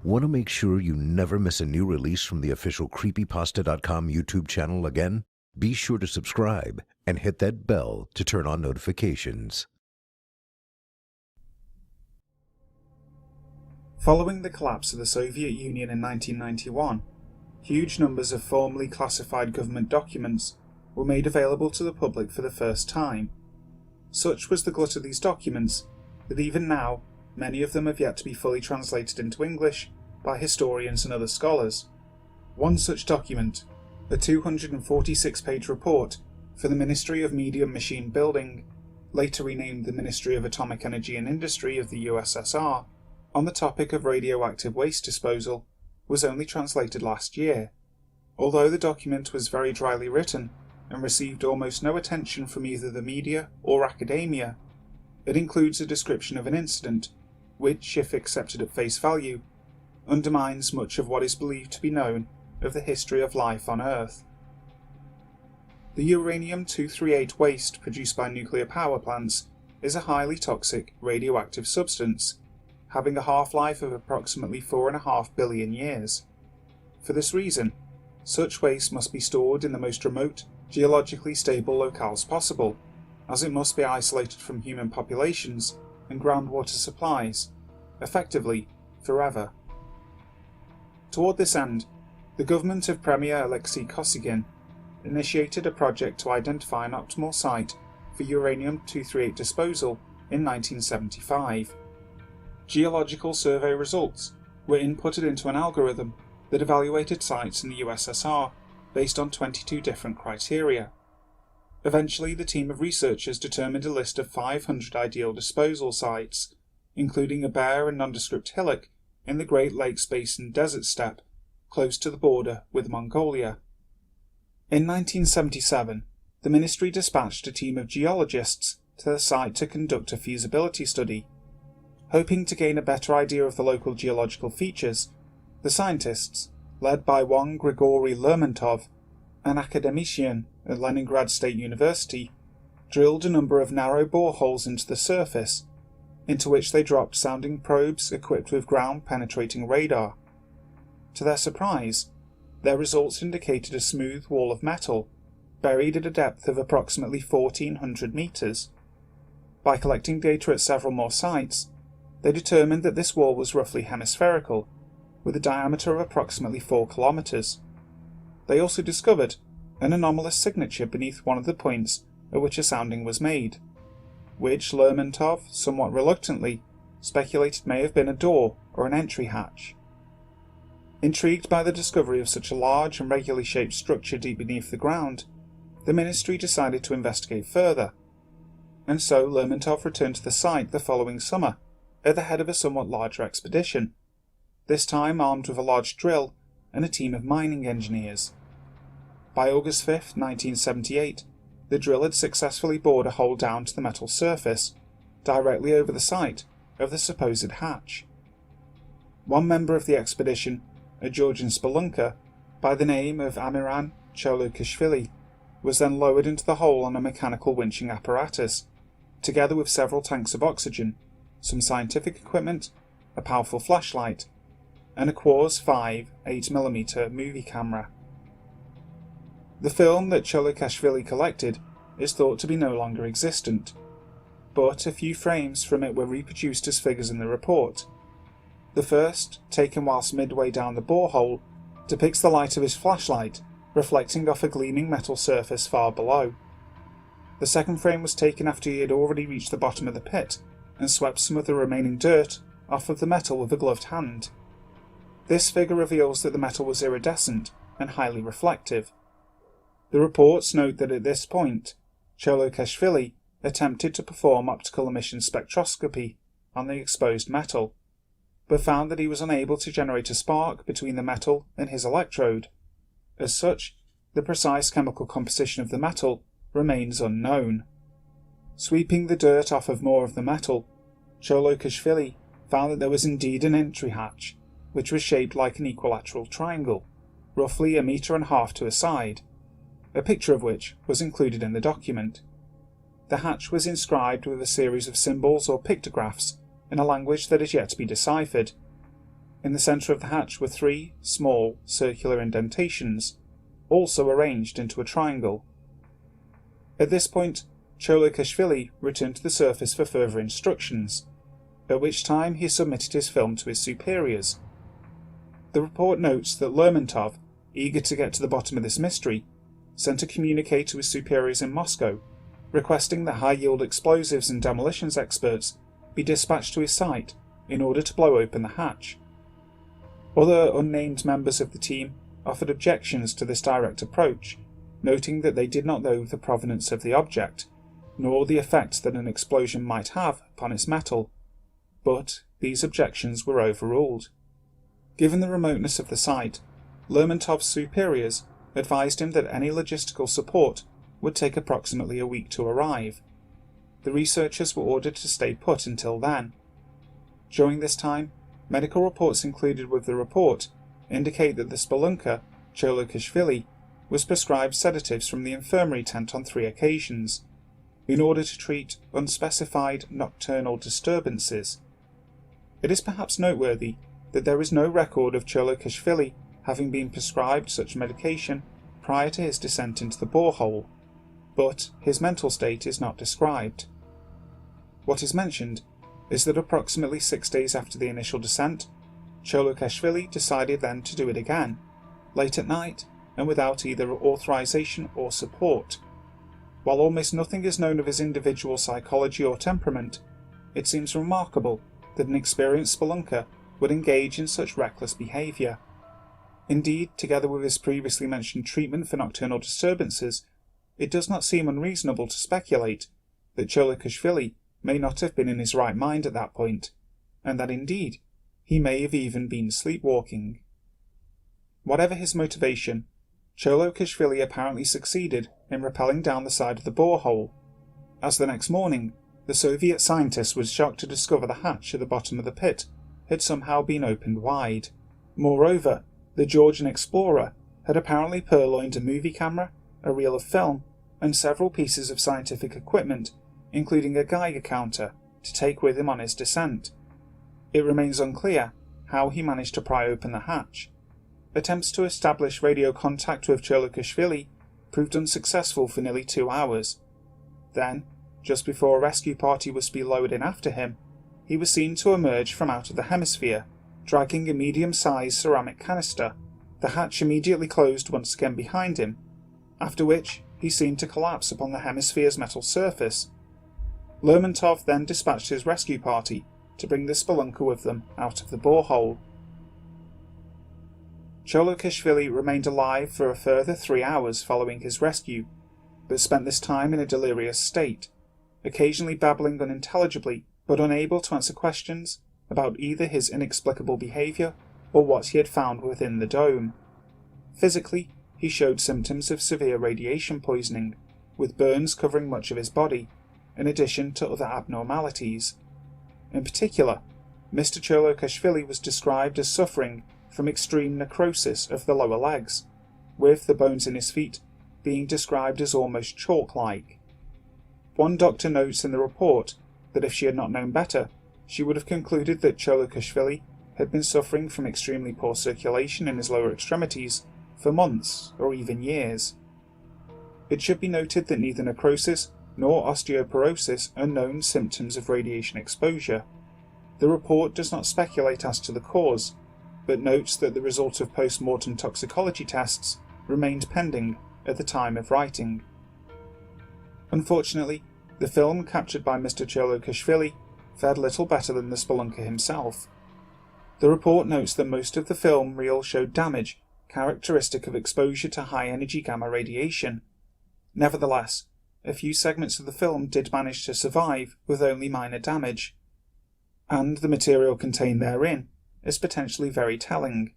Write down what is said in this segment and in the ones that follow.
Want to make sure you never miss a new release from the official creepypasta.com YouTube channel again? Be sure to subscribe and hit that bell to turn on notifications. Following the collapse of the Soviet Union in 1991, huge numbers of formally classified government documents were made available to the public for the first time. Such was the glut of these documents that even now, many of them have yet to be fully translated into English by historians and other scholars. One such document, a 246-page report for the Ministry of Medium Machine Building, later renamed the Ministry of Atomic Energy and Industry of the USSR, on the topic of radioactive waste disposal, was only translated last year. Although the document was very dryly written and received almost no attention from either the media or academia, it includes a description of an incident which, if accepted at face value, undermines much of what is believed to be known of the history of life on Earth. The uranium-238 waste produced by nuclear power plants is a highly toxic radioactive substance, having a half-life of approximately 4.5 billion years. For this reason, such waste must be stored in the most remote, geologically stable locales possible, as it must be isolated from human populations and groundwater supplies, effectively forever. Toward this end, the government of Premier Alexei Kosygin initiated a project to identify an optimal site for uranium-238 disposal in 1975. Geological survey results were inputted into an algorithm that evaluated sites in the USSR based on 22 different criteria. Eventually, the team of researchers determined a list of 500 ideal disposal sites, including a bare and nondescript hillock in the Great Lakes Basin desert steppe, close to the border with Mongolia. In 1977, the ministry dispatched a team of geologists to the site to conduct a feasibility study. Hoping to gain a better idea of the local geological features, the scientists, led by one Grigory Lermontov, an academician at Leningrad State University, drilled a number of narrow boreholes into the surface, into which they dropped sounding probes equipped with ground-penetrating radar. To their surprise, their results indicated a smooth wall of metal, buried at a depth of approximately 1,400 meters. By collecting data at several more sites, they determined that this wall was roughly hemispherical, with a diameter of approximately 4 kilometers. They also discovered an anomalous signature beneath one of the points at which a sounding was made, which Lermontov, somewhat reluctantly, speculated may have been a door or an entry hatch. Intrigued by the discovery of such a large and regularly shaped structure deep beneath the ground, the ministry decided to investigate further, and so Lermontov returned to the site the following summer at the head of a somewhat larger expedition, this time armed with a large drill and a team of mining engineers. By August 5, 1978, the drill had successfully bored a hole down to the metal surface, directly over the site of the supposed hatch. One member of the expedition, a Georgian spelunker by the name of Amiran Cholokashvili, was then lowered into the hole on a mechanical winching apparatus, together with several tanks of oxygen, some scientific equipment, a powerful flashlight, and a Quartz 5 8mm movie camera. The film that Cholokashvili collected is thought to be no longer existent, but a few frames from it were reproduced as figures in the report. The first, taken whilst midway down the borehole, depicts the light of his flashlight reflecting off a gleaming metal surface far below. The second frame was taken after he had already reached the bottom of the pit and swept some of the remaining dirt off of the metal with a gloved hand. This figure reveals that the metal was iridescent and highly reflective. The reports note that at this point, Cholokashvili attempted to perform optical emission spectroscopy on the exposed metal, but found that he was unable to generate a spark between the metal and his electrode. As such, the precise chemical composition of the metal remains unknown. Sweeping the dirt off of more of the metal, Cholokashvili found that there was indeed an entry hatch, which was shaped like an equilateral triangle, roughly 1.5 meters to a side, a picture of which was included in the document. The hatch was inscribed with a series of symbols or pictographs in a language that is yet to be deciphered. In the centre of the hatch were 3 small, circular indentations, also arranged into a triangle. At this point, Cholokashvili returned to the surface for further instructions, at which time he submitted his film to his superiors. The report notes that Lermontov, eager to get to the bottom of this mystery, sent a communique to his superiors in Moscow, requesting that high-yield explosives and demolitions experts be dispatched to his site in order to blow open the hatch. Other unnamed members of the team offered objections to this direct approach, noting that they did not know the provenance of the object, nor the effect that an explosion might have upon its metal, but these objections were overruled. Given the remoteness of the site, Lermontov's superiors advised him that any logistical support would take approximately a week to arrive. The researchers were ordered to stay put until then. During this time, medical reports included with the report indicate that the spelunker, Cholokashvili, was prescribed sedatives from the infirmary tent on 3 occasions, in order to treat unspecified nocturnal disturbances. It is perhaps noteworthy that there is no record of Cholokashvili having been prescribed such medication prior to his descent into the borehole, but his mental state is not described. What is mentioned is that approximately 6 days after the initial descent, Cholokashvili decided then to do it again, late at night and without either authorization or support. While almost nothing is known of his individual psychology or temperament, it seems remarkable that an experienced spelunker would engage in such reckless behaviour. Indeed, together with his previously mentioned treatment for nocturnal disturbances, it does not seem unreasonable to speculate that Cholokashvili may not have been in his right mind at that point, and that indeed he may have even been sleepwalking. Whatever his motivation, Cholokashvili apparently succeeded in rappelling down the side of the borehole, as the next morning the Soviet scientist was shocked to discover the hatch at the bottom of the pit had somehow been opened wide. Moreover, the Georgian explorer had apparently purloined a movie camera, a reel of film, and several pieces of scientific equipment, including a Geiger counter, to take with him on his descent. It remains unclear how he managed to pry open the hatch. Attempts to establish radio contact with Cholokashvili proved unsuccessful for nearly 2 hours. Then, just before a rescue party was to be lowered in after him, he was seen to emerge from out of the hemisphere, dragging a medium-sized ceramic canister. The hatch immediately closed once again behind him, after which he seemed to collapse upon the hemisphere's metal surface. Lermontov then dispatched his rescue party to bring the spelunker with them out of the borehole. Cholokashvili remained alive for a further 3 hours following his rescue, but spent this time in a delirious state, occasionally babbling unintelligibly but unable to answer questions about either his inexplicable behaviour or what he had found within the dome. Physically, he showed symptoms of severe radiation poisoning, with burns covering much of his body, in addition to other abnormalities. In particular, Mr. Cholokashvili was described as suffering from extreme necrosis of the lower legs, with the bones in his feet being described as almost chalk-like. One doctor notes in the report that if she had not known better, she would have concluded that Cholokashvili had been suffering from extremely poor circulation in his lower extremities for months or even years. It should be noted that neither necrosis nor osteoporosis are known symptoms of radiation exposure. The report does not speculate as to the cause, but notes that the result of post-mortem toxicology tests remained pending at the time of writing. Unfortunately, the film captured by Mr. Cholokashvili fared little better than the spelunker himself. The report notes that most of the film reel showed damage characteristic of exposure to high-energy gamma radiation. Nevertheless, a few segments of the film did manage to survive with only minor damage, and the material contained therein is potentially very telling.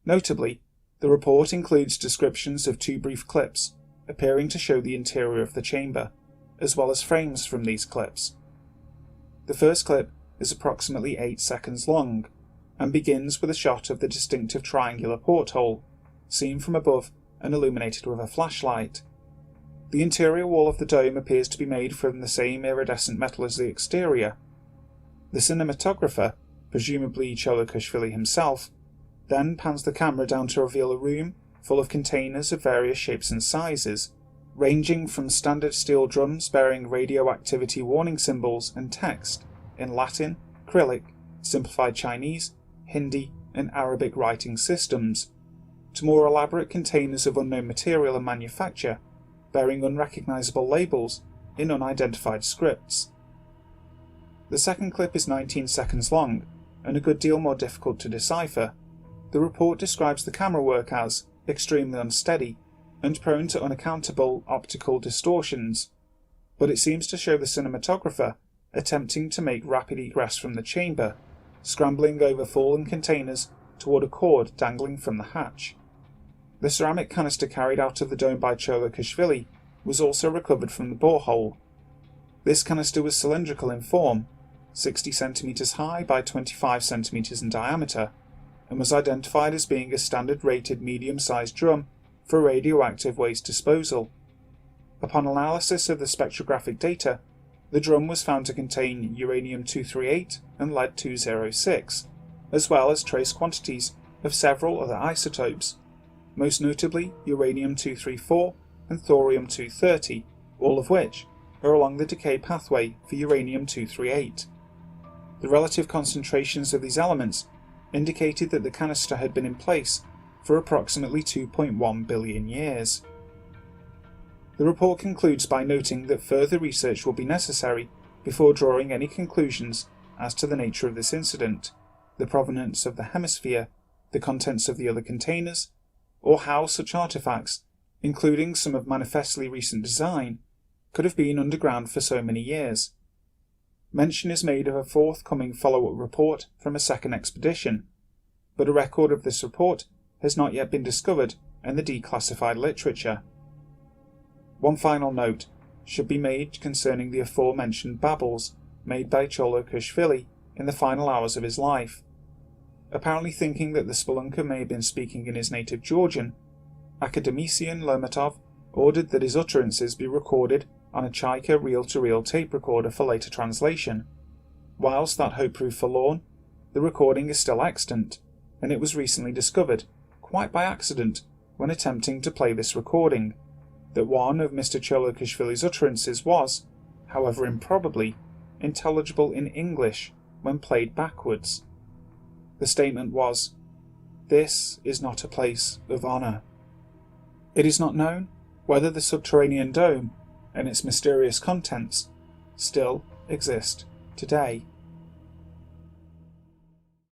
Notably, the report includes descriptions of 2 brief clips appearing to show the interior of the chamber, as well as frames from these clips. The first clip is approximately 8 seconds long, and begins with a shot of the distinctive triangular porthole, seen from above and illuminated with a flashlight. The interior wall of the dome appears to be made from the same iridescent metal as the exterior. The cinematographer presumably Cholokushvili himself, then pans the camera down to reveal a room full of containers of various shapes and sizes, ranging from standard steel drums bearing radioactivity warning symbols and text in Latin, Cyrillic, simplified Chinese, Hindi, and Arabic writing systems, to more elaborate containers of unknown material and manufacture, bearing unrecognizable labels in unidentified scripts. The second clip is 19 seconds long, and a good deal more difficult to decipher. The report describes the camera work as extremely unsteady and prone to unaccountable optical distortions, but it seems to show the cinematographer attempting to make rapid egress from the chamber, scrambling over fallen containers toward a cord dangling from the hatch. The ceramic canister carried out of the dome by Cholokushvili was also recovered from the borehole. This canister was cylindrical in form, 60 cm high by 25 cm in diameter, and was identified as being a standard rated medium-sized drum for radioactive waste disposal. Upon analysis of the spectrographic data, the drum was found to contain uranium-238 and lead-206, as well as trace quantities of several other isotopes, most notably uranium-234 and thorium-230, all of which are along the decay pathway for uranium-238. The relative concentrations of these elements indicated that the canister had been in place for approximately 2.1 billion years. The report concludes by noting that further research will be necessary before drawing any conclusions as to the nature of this incident, the provenance of the hemisphere, the contents of the other containers, or how such artifacts, including some of manifestly recent design, could have been underground for so many years. Mention is made of a forthcoming follow-up report from a second expedition, but a record of this report has not yet been discovered in the declassified literature. One final note should be made concerning the aforementioned babbles made by Cholokushvili in the final hours of his life. Apparently thinking that the spelunker may have been speaking in his native Georgian, academician Lermontov ordered that his utterances be recorded on a Chaika reel-to-reel tape recorder for later translation. Whilst that hope proved forlorn, the recording is still extant, and it was recently discovered, quite by accident, when attempting to play this recording, that one of Mr. Cholokushvili's utterances was, however improbably, intelligible in English when played backwards. The statement was, "This is not a place of honour." It is not known whether the subterranean dome and its mysterious contents still exist today.